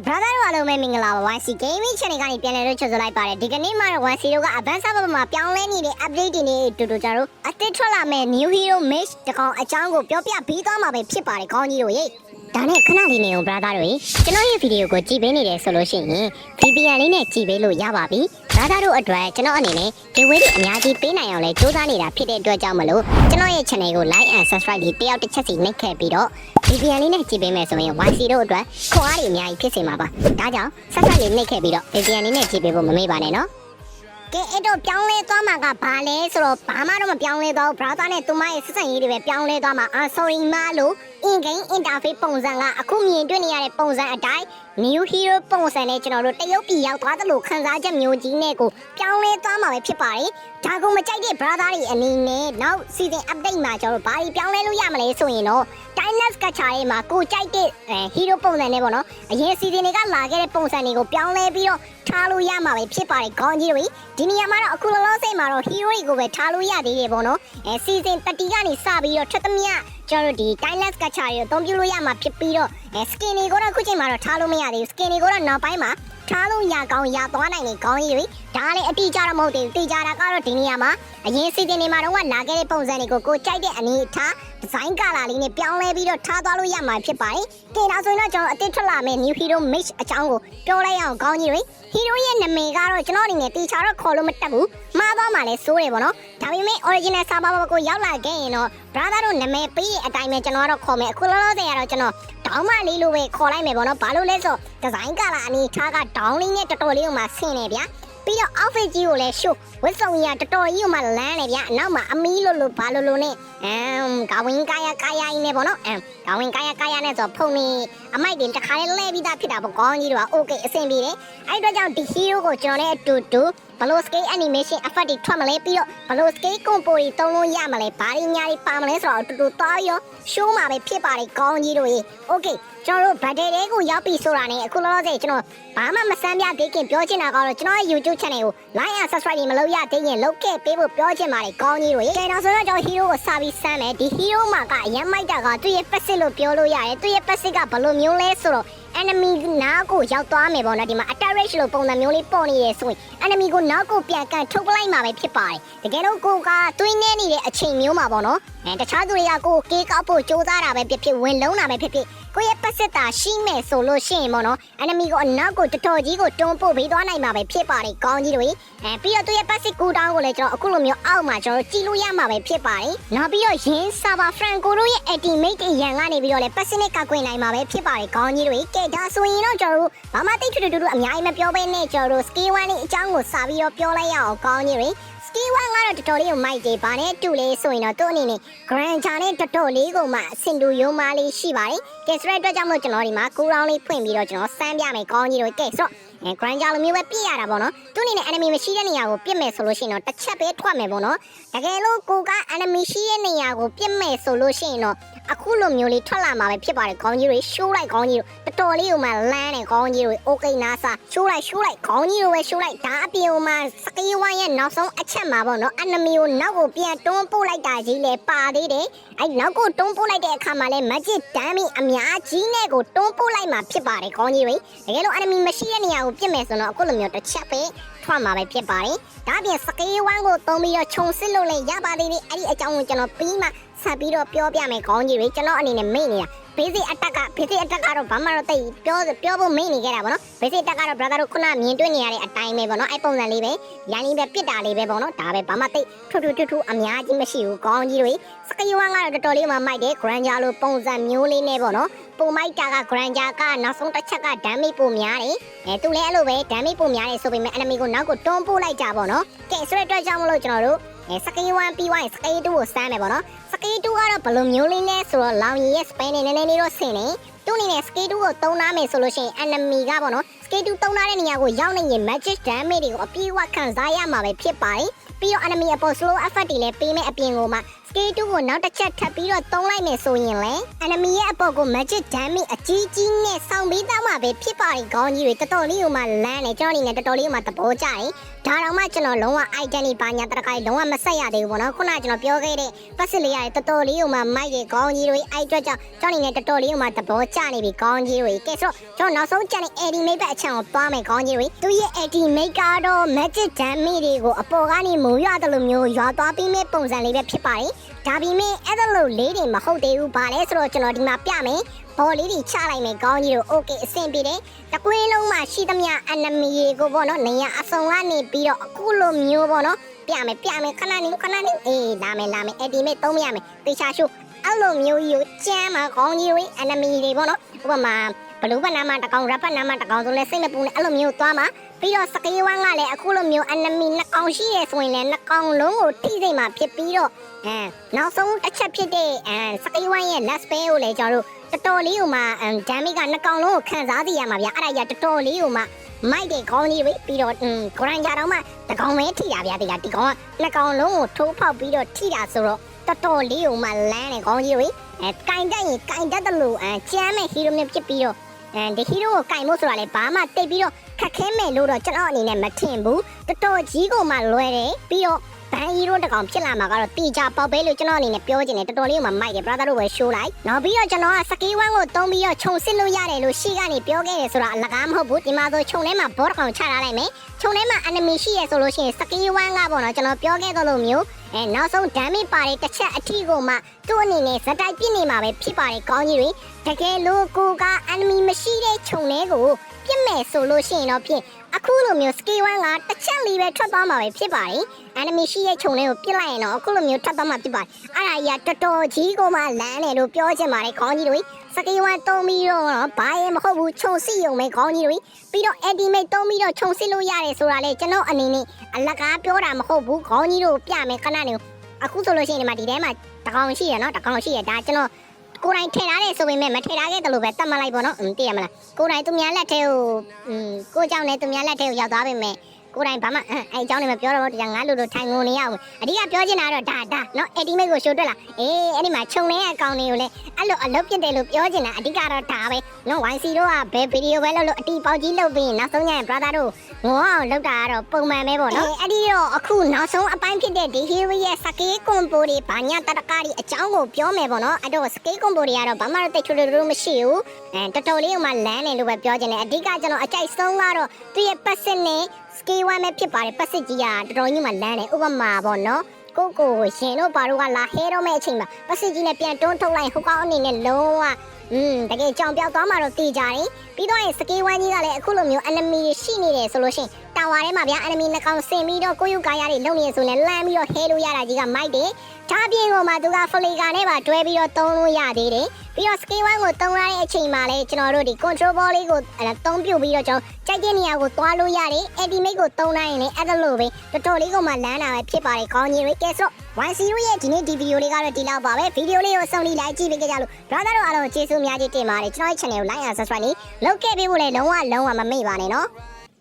brother တို့အားလုံးပဲမင်္ဂလာပါ YC Gaming Channel ကနေပြန်လည်လို့ကြိုဆိုလိုက်ပါတယ်ဒီကနေ့မှာတော့ YC တို့က Advanced Server မှာပြောင်းလဲနေတဲ့ update တွေနဲ့တူတူကြတော့အသစ်ထွက်လာမဲ့ New Hero Mage တကောင်အကြောင်းကိုပြောပြပြီးသွားမှာပဲဖြစ်ပါတယ်ခေါင်းကြီးတို့ရေဒါနဲ့ခဏလေးနေအောင် brother တို့ရေကျွန်တော်ရဲ့ဗီဒီယိုကိုကြည့်ပေးနေတယ်ဆိုလို့ရှိရင် VPN လေးနဲ့ကြည့်ပေးလို့ရပါပြီ brother တို့အတွက်ကျွန်တော်အနေနဲ့ giveaway တွေအများကြီးပေးနိုင်အောင်လဲစူးစမ်းနေတာဖြစ်တဲ့အတွက်ကြောင့်မလို့ကျွန်တော်ရဲ့ channel ကို like and subscribe လေးတယောက်တစ်ချက်စီနှိပ်ခဲ့ပြီးတော့ VPN လေးနဲ့ကြည့်ပေးမယ်ဆိုရင် YC တို့အတွက်ခွန်အားတွေအများကြီးဖြစ်စေမှာပါဒါကြောင့်ဆက်ဆက်လေးနှိပ်ခဲ့ပြီးတော့ VPN လေးနဲ့ကြည့်ပေးဖို့မမေ့ပါနဲ့နော်ကဲအဲ့တော့ပြောင်းလဲသွားမှာကဘာလဲဆိုတော့ဘာမှတော့မပြောင်းလဲတော့ browser နဲ့သူမရဲ့ဆက်ဆံရေးတွေပဲပြောင်းလဲသွားမှာsorry မလို့ in-game interface ပုံစံကအခုမြင်တွေ့နေရတဲ့ပုံစံအတိုင်း new hero ပုံစံနဲ့ကျွန်တော်တို့တရုတ်ပြည်ရောက်သွားသလိုခံစားချက်မျိုးကြီးနဲ့ကိုပြောင်းလဲသွားမှာပဲဖြစ်ပါတယ်ဒါကိုမကြိုက်တဲ့ browser တွေအနေနဲ့နောက် season update မှာကျွန်တော်တို့ဘာတွေပြောင်းလဲလို့ရမလဲဆိုရင်တော့ Timeless Gacha တွေမှာကိုကြိုက်တဲ့ hero ပုံစံနဲ့ပေါ့နော်အရင် season တွေကလာခဲ့တဲ့ပုံစံတွေကိုပြောင်းလဲပြီးတော့ထားလို့ရမှာပဲဖြစ်ပါတယ်ခေါင်းကြီးတွေဒီနေရာမှာတော့အခုလောလောဆယ်မှာတော့ hero တွေကိုပဲထားလို့ရသေးတယ်ပေါ့နော်season 30ကနေစပြီးတော့ထက်သမျှကျွန်တော်တို့ဒီ Timeless Gacha တွေအသုံးပြုလို့ရမှာဖြစ်ပြီးတော့skin တွေကိုတော့အခုချိန်မှာတော့ထားလို့မရသေးဘူး skin တွေကိုတော့နောက်ပိုင်းမှာထားလို့ရကောင်းရသွားနိုင်တယ်ခေါင်းကြီးတွေဒါလည်းအတိအကျတော့မဟုတ်သေးဘူးတိကျတာကတော့ဒီနေရာမှာအရင် season တွေမှာတော့လာခဲ့တဲ့ပုံစံတွေကိုကိုကြိုက်တဲ့အနေထား design color လေးနဲ့ပြောင်းလဲပြီးတော့ထားသွားလို့ရမှာဖြစ်ပါတယ်ကဲဒါဆိုရင်တော့ကျွန်တော်အသစ်ထွက်လာမယ့် new hero mage အကြောင်းကိုပြောလိုက်အောင်ခေါင်းကြီးတွေ hero ရဲ့နာမည်ကတော့ကျွန်တော်အနေနဲ့တိကျတော့ခေါ်လို့မတက်ဘူးမှားသွားမှလည်းစိုးတယ်ပေါ့နော်ဒါပေမဲ့ original server ကိုရောက်လာခဲ့ရင်တော့ brother တို့နာမည်ပေးတဲ့အတိုင်းပဲကျွန်တော်ကတော့ခေါ်မယ်အခုလောလောဆယ်ကတော့ကျွန်တော်တောင်းမလေးလိုပဲခေါ်လိုက်မယ်ပေါ့နော်ဘာလို့လဲဆို design color အနေထားက down လေးနဲ့တော်တော်လေးကိုမှဆင်းနေဗျာပြီးတော့ outfit ကြီးကိုလည်း show ဝတ်စုံကြီးကတော်တော်ကြီးကိုမှလန်းနေဗျာအနောက်မှာအမီးလို့ဘာလို့နဲ့ကဝင်ကာယကြီးနဲ့ပေါ့နော်ကဝင်ကာယနဲ့ဆိုဖုန်နေအမိုက်တင်တစ်ခါလေးလဲပြီးသားဖြစ်တာပေါ့ခေါင်းကြီးတို့က okay အဆင်ပြေတယ်အဲ့အတွက်ကြောင့်ဒီ hero ကိုကျွန်တော်လည်းအတူတူဘလို့ scale animation effect တွေထွက်မလဲပြီးတော့ဘလို့ scale compo တွေသုံးလို့ရမလဲဘာတွေညာတွေပါမလဲဆိုတော့အတူတူသွားရော show မှာပဲဖြစ်ပါတယ်ခေါင်းကြီးတို့ရေ okay ကျွန်တော်တို့ battery တွေကိုရောက်ပြီဆိုတာနဲ့အခုလောလောဆယ်ကျွန်တော်ဘာမှမစမ်းပြသေးခင်ပြောချင်တာကတော့ကျွန်တော်ရဲ့ YouTube channel ကို like and subscribe တွေမလုပ်ရသေးရင်လုပ်ခဲ့ပေးဖို့ပြောချင်ပါတယ်ခေါင်းကြီးတို့ရေကဲတော့ဆိုတော့ကျွန်တော် hero ကိုစာပြီးစမ်းမယ်ဒီ hero မှာကအရင်မိုက်တာကသူ့ရဲ့ passive လို့ပြောလို့ရတယ်သူ့ရဲ့ passive ကဘယ်လိုမျိုးလဲဆိုတော့ enemy နားကိုရောက်သွားမယ်ပေါ့နော်ဒီမှာ attack rate လို့ပုံစံမျိုးလေးပေါ်နေရဆိုရင် enemy ကိုနောက်ကိုပြန်ကန်ထုတ်ပလိုက်မှာပဲဖြစ်ပါတယ်တကယ်တော့ကိုကတွင်းနေနေတဲ့အချိန်မျိုးမှာပေါ့နော်တခြားသူတွေကကိုကေးကောက်ဖို့ကြိုးစားတာပဲဖြစ်ဖြစ်ဝင်လုံးတာပဲဖြစ်ဖြစ်ကိုရဲ့ပတ်စစ်တာရှိမယ်ဆိုလို့ရှိရင်ပေါ့နော် enemy ကိုအနောက်ကိုတော်တော်ကြီးကိုတွန်းပို့ပေးသွားနိုင်မှာပဲဖြစ်ပါတယ်ကောင်းကြီးတွေပြီးတော့သူရဲ့ပတ်စစ်ကူတောင်းကိုလည်းကျွန်တော်အခုလိုမျိုးအောက်မှာကျွန်တော်ကြည့်လို့ရမှာပဲဖြစ်ပါတယ်နောက်ပြီးတော့ရင်း server franco တို့ရဲ့ ultimate အရန်ကနေပြီးတော့လည်းပတ်စစ်နဲ့ကောက်ွင်နိုင်မှာပဲဖြစ်ပါတယ်ကောင်းကြီးတွေကဲဒါဆိုရင်တော့ကျွန်တော်တို့ဘာမှတိတ်ထူထူအများကြီးမပြောဘဲနဲ့ကျွန်တော်တို့ skill 1လေးအကြောင်းကိုစာပြီးတော့ပြောလိုက်ရအောင်ကောင်းကြီးတွေskill 1ကတော့တော်တော်လေးကိုမိုက်တယ်ဗာနဲ့တူလေးဆိုရင်တော့သူ့အနေနဲ့ granger နဲ့တော်တော်လေးကိုမှအဆင်တူရုံမားလေးရှိပါတယ်ကဲဆိုတဲ့အတွက်ကြောင့်မို့ကျွန်တော်ဒီမှာကူရောင်းလေးဖွင့်ပြီးတော့ကျွန်တော်စမ်းပြမယ်ကောင်းကြီးတို့ကဲဆိုတော့granger လိုမျိုးပဲပြည့်ရတာပေါ့နော်သူ့အနေနဲ့ enemy မရှိတဲ့နေရာကိုပြစ်မယ်ဆိုလို့ရှိရင်တော့တစ်ချက်ပဲထွက်မယ်ပေါ့နော်တကယ်လို့ကိုက enemy ရှိတဲ့နေရာကိုပြစ်မယ်ဆိုလို့ရှိရင်တော့အခုလိုမျိုးလေးထွက်လာမှာပဲဖြစ်ပါတယ်ခေါင်းကြီးတွေ show လိုက်ခေါင်းကြီးတို့တော်တော်လေးကိုမှလန်းတယ်ခေါင်းကြီးတို့ okay နားစာ show လိုက်ခေါင်းကြီးတို့ပဲ show လိုက်ဒါအပြင်မှာ skill 1ရဲ့နောက်ဆုံးအချက်မှာပေါ့နော် enemy ကိုနောက်ကိုပြန်တွန်းပို့လိုက်တာကြီးလဲပါသေးတယ်အဲ့နောက်ကိုတွန်းပို့လိုက်တဲ့အခါမှာလဲ magic damage အများကြီးနဲ့ကိုတွန်းပို့လိုက်မှာဖြစ်ပါတယ်ခေါင်းကြီးတွေတကယ်လို့ enemy မရှိတဲ့နေရာကိုပြစ်မယ်ဆိုတော့အခုလိုမျိုးတစ်ချက်ပဲထွက်မှာပဲဖြစ်ပါတယ်ဒါအပြင် skill 1ကိုသုံးပြီးတော့ခြုံစစ်လို့လည်းရပါသေးတယ်အဲ့ဒီအကြောင်းကိုကျွန်တော်ပြီးမှဆက်ပြီးတော့ပြောပြမယ်ခေါင်းကြီးတွေကျွန်တော်အနေနဲ့မိတ်နေတာ basic attack ကတော့ဘာမှတော့တိတ်ပြောဖို့မိတ်နေခဲ့တာပေါ့နော် basic attack ကတော့ brother တို့ခုနမြင်တွေ့နေရတဲ့အတိုင်းပဲပေါ့နော်အဲ့ပုံစံလေးပဲရိုင်းလေးပဲပြစ်တာလေးပဲပေါ့နော်ဒါပဲဘာမှတိတ်ထူအများကြီးမရှိဘူးခေါင်းကြီးတွေ skill 1ကတော့တော်တော်လေးမှမိုက်တယ် granger လိုပုံစံမျိုးလေးနဲ့ပေါ့နော်ပုံမိုက်တာက granger ကနောက်ဆုံးတစ်ချက်က damage ပိုများတယ်သူလည်းအဲ့လိုပဲ damage ပိုများတယ်ဆိုပေမဲ့ enemy ကိုနောက်ကိုတွန်းပို့လိုက်ကြပေါ့နော်ကဲဆိုတဲ့အတွက်ကြောင့်မလို့ကျွန်တော်တို့skill 1ပြီးသွားရင် skill 2ကိုစမ်းမယ်ပေါ့နော် skill 2ကတော့ဘယ်လိုမျိုးလေးလဲဆိုတော့လောင်ရီရဲ့ spell နဲ့နည်းနည်းလေးတော့ဆင်နေသူ့အနေနဲ့ skill 2ကိုသုံးထားမယ်ဆိုလို့ရှိရင် enemy ကပေါ့နော် skill 2သုံးထားတဲ့နေရာကိုရောက်နေရင် magic damage တွေကိုအပြည့်အဝခံစားရမှာပဲဖြစ်ပါတယ်ပြီးတော့ enemy အပေါ် slow effect တွေလည်းပေးမယ်အပြင်ကိုမှ skill 2ကိုနောက်တစ်ချက်ထပ်ပြီးတော့သုံးလိုက်မယ်ဆိုရင်လေ enemy ရဲ့အပေါ်ကို magic damage အကြီးကြီးနဲ့ဆောင်ပြီးသားမှာပဲဖြစ်ပါတယ်ခေါင်းကြီးတွေတော်တော်လေးကိုမှလမ်းနေကျွန်တော်အနေနဲ့တော်တော်လေးကိုမှသဘောကျတယ်ဒါတော့မှကျွန်တော်လုံးဝ item တွေပါညာတရခိုင်လုံးဝမဆက်ရသေးဘူးပေါ့နော်ခုနကကျွန်တော်ပြောခဲ့တဲ့ပတ်စစ်လေးရတယ်တော်တော်လေးကိုမှမိုက်တဲ့ခေါင်းကြီးတွေအဲ့အတွက်ကြောင့်ကျွန်တော်အနေနဲ့တော်တော်လေးကိုမှသဘောကျနေပြီခေါင်းကြီးတွေကဲဆိုတော့ကျွန်တော်နောက်ဆုံးကျန်တဲ့ ultimate ဘက်အချမ်းကိုသွားမယ်ခေါင်းကြီးတွေသူရဲ့ ultimate ကတော့ magic damage တွေကိုအပေါ်ကနေမိုးရတယ်လို့မျိုးရွာသွားပြီးမဲ့ပုံစံလေးပဲဖြစ်ပါတယ်ဒါပေမဲ့အဲ့ဒါလို့လေးတွေမဟုတ်သေးဘူးဗါလဲဆိုတော့ကျွန်တော်ဒီမှာပြမယ်ဘော်လေးတွေချလိုက်မယ်ခေါင်းကြီးတို့ okay အဆင်ပြေတယ်တကွင်းလုံးမှာရှိသမျှ enemy တွေကိုပေါ့နော်နေရအစုံကနေပြီးတော့အခုလိုမျိုးပေါ့နော်ပြမယ်ခဏနေအေးလာမယ် ultimate သုံးရမယ်တေချာရှုအဲ့လိုမျိုးကြီးကိုကျမ်းမှာခေါင်းကြီးတွေ enemy တွေပေါ့နော်ဥပမာဘလူးဘက်နားမှာတကောင်ရပ်ဘက်နားမှာတကောင်ဆိုလဲစိတ်မပူနဲ့အဲ့လိုမျိုးသွားမှာပြီးတော့စကေးဝမ်းကလည်းအခုလိုမျိုး enemy နှစ်ကောင်ရှိရဲဆိုရင်လည်းနှစ်ကောင်လုံးကိုထိစိတ်မှာဖြစ်ပြီးတော့နောက်ဆုံးတစ်ချက်ဖြစ်တဲ့စကေးဝမ်းရဲ့ last spell ကိုလည်းကျွန်တော်တို့တော်တော်လေးကိုမှ damage ကနှစ်ကောင်လုံးကိုခံစားသိရမှာဗျအဲ့ဒါကြီးတော်တော်လေးကိုမှမိုက်တဲ့ခေါင်းကြီးတွေပြီးတော့ဂရန်ဂျာတော့မှတကောင်ပဲထိတာဗျဒီကောင်ကနှစ်ကောင်လုံးကိုထိုးဖောက်ပြီးတော့ထိတာဆိုတော့တော်တော်လေးကိုမှလမ်းတဲ့ခေါင်းကြီးတွေကင်တက်ရင်ကင်တက်တယ်လို့ကျမ်းမဲ့ hero မျိုးဖြစ်ပြီးတော့ဒီ hero ကိုကင်ဖို့ဆိုတာလေဘာမှတိတ်ပြီးတော့ခက်ခဲမယ်လို့တော့ကျွန်တော်အနေနဲ့မထင်ဘူးတော်တော်ကြီးကိုမှလွယ်တယ်ပြီးတော့ဘန် hero တကောင်ဖြစ်လာမှာကတော့တီချာပေါက်ပဲလို့ကျွန်တော်အနေနဲ့ပြောချင်တယ်တော်တော်လေးကိုမှမိုက်တယ် brother တို့ပဲ show လိုက်နောက်ပြီးတော့ကျွန်တော်ကစကေးဝမ်းကိုတုံးပြီးတော့ခြုံစစ်လို့ရတယ်လို့ရှေ့ကနေပြောခဲ့တယ်ဆိုတာအလကားမဟုတ်ဘူးဒီမှာဆိုခြုံထဲမှာဘောတကောင်ချထားလိုက်မယ်ခြုံထဲမှာ enemy ရှိရဆိုလို့ရှိရင်စကေးဝမ်းကပေါ့နော်ကျွန်တော်ပြောခဲ့သလိုမျိုးနောက်ဆုံး damage ပါတယ်တစ်ချက်အထီကိုမှသူ့အနေနဲ့ဇက်တိုက်ပြစ်နေမှာပဲဖြစ်ပါတယ်ကောင်းကြီးတွေတကယ်လို့ကိုက enemy မရှိတဲ့ခြုံထဲကိုပြစ်မယ်ဆိုလို့ရှိရင်တော့ဖြင့်အခုလိုမျိုး skill 1ကတစ်ချက်လေးပဲထွက်သွားမှာပဲဖြစ်ပါတယ် enemy ရှိတဲ့ခြုံထဲကိုပြစ်လိုက်ရင်တော့အခုလိုမျိုးထွက်သွားမှာဖြစ်ပါတယ်အဲ့ဒါကြီးကတော်တော်ကြီးကိုမှလမ်းတယ်လို့ပြောချင်ပါတယ်ကောင်းကြီးတွေစကေးဝမ်းတုံးပြီးတော့ဘာရင်မဟုတ်ဘူးခြုံစစ်ရုံပဲခေါင်းကြီးတွေပြီးတော့ ultimate တုံးပြီးတော့ခြုံစစ်လို့ရတယ်ဆိုတာလေကျွန်တော်အနေနဲ့အလကားပြောတာမဟုတ်ဘူးခေါင်းကြီးတို့ပြမယ်ခဏနေအခုဆိုလို့ရှိရင်ဒီမှာဒီထဲမှာတကောင်ရှိရနော်တကောင်ရှိရဒါကျွန်တော်ကိုယ်တိုင်ထည့်ထားတယ်ဆိုပေမဲ့မထည့်ထားခဲ့တယ်လို့ပဲတတ်မှတ်လိုက်ပေါ့နော်သိရမလားကိုယ်တိုင်သူများလက်ထဲကိုကိုเจ้าနဲ့သူများလက်ထဲကိုရောက်သွားပေမဲ့ကိုယ်တိုင်ဘာမှအဲ့အကြောင်းနဲ့မပြောတော့တရားငါလူထိုင်ငုံနေရအောင်အဓိကပြောချင်တာတော့ဒါနော် ultimate ကို show တွေ့လားအဲ့ဒီမှာခြုံနေတဲ့အကောင်တွေကိုလည်းအဲ့လိုအလုပ်ပြစ်တယ်လို့ပြောချင်တာအဓိကတော့ဒါပဲနော် YC တို့ကဘယ်ဗီဒီယိုပဲလုပ်လို့အတီပေါက်ကြီးလုပ်ပြီးနောက်ဆုံးညရင် brother တို့ငေါအောင်လုပ်တာကတော့ပုံမှန်ပဲပေါ့နော်အဲ့ဒီတော့အခုနောက်ဆုံးအပိုင်းဖြစ်တဲ့ဒီ hero ရဲ့ skill combo တွေဘာညာတတကားတွေအကြောင်းကိုပြောမယ်ပေါ့နော်အဲ့တော့ skill combo တွေကတော့ဘာမှတော့တိတ်ထွေထွေမရှိဘူးတော်တော်လေးကမှလမ်းတယ်လို့ပဲပြောချင်တယ်အဓိကကျွန်တော်အကြိုက်ဆုံးကတော့သူ့ရဲ့ passive နဲ့ skill 1ပဲဖြစ်ပါတယ် passive ကြီးကတော်တော်ကြီးမှလမ်းတယ်ဥပမာပေါ့နော်ကိုရှင်တို့ဘာတို့ကလာဟဲတော့မဲ့အချိန်မှာ passive ကြီးနဲ့ပြန်တွန်းထုတ်လိုက်ဟိုကောင်အနေနဲ့လုံးဝတကယ်ကြောင်ပြောက်သွားမှာတော့တည်ကြတယ်ပြီးတော့ရင်စကေးဝမ်းကြီးကလည်းအခုလိုမျိုး enemy ရှိနေတယ်ဆိုလို့ရှိရင်တာဝါထဲမှာဗျာ enemy နှစ်ကောင်ဆင်ပြီးတော့ကိုယူကာရတွေလုံနေဆိုရင်လမ်းပြီးတော့ဟဲလို့ရတာကြီးကမိုက်တယ်ဒါပြင်ကိုမှသူက flicker နဲ့ပါတွဲပြီးတော့သုံးလို့ရသေးတယ်ပြီးတော့ skill 1ကိုသုံးရတဲ့အချိန်မှာလည်းကျွန်တော်တို့ဒီ control ball လေးကိုသုံးပြုတ်ပြီးတော့ကျွန်တော်ကြိုက်တဲ့နေရာကိုသွားလို့ရတယ် ultimate ကိုသုံးလိုက်ရင်လည်းအဲ့ဒါလိုပဲတော်တော်လေးကိုမှလမ်းတာပဲဖြစ်ပါတယ်ခေါင်းကြီးတွေကဲဆို YC ရဲ့ဒီနေ့ဒီဗီဒီယိုလေးကတော့ဒီလောက်ပါပဲဗီဒီယိုလေးကိုဆုံးလေးလိုက်ကြည့်ပေးကြလို့ brother တို့အားလုံးကျေးဇူးအများကြီးတင်ပါတယ်ကျွန်တော်ရဲ့ channel ကို like and subscribe လုပ်ခဲ့ပေးဖို့လည်းလုံးဝမမေ့ပါနဲ့နော်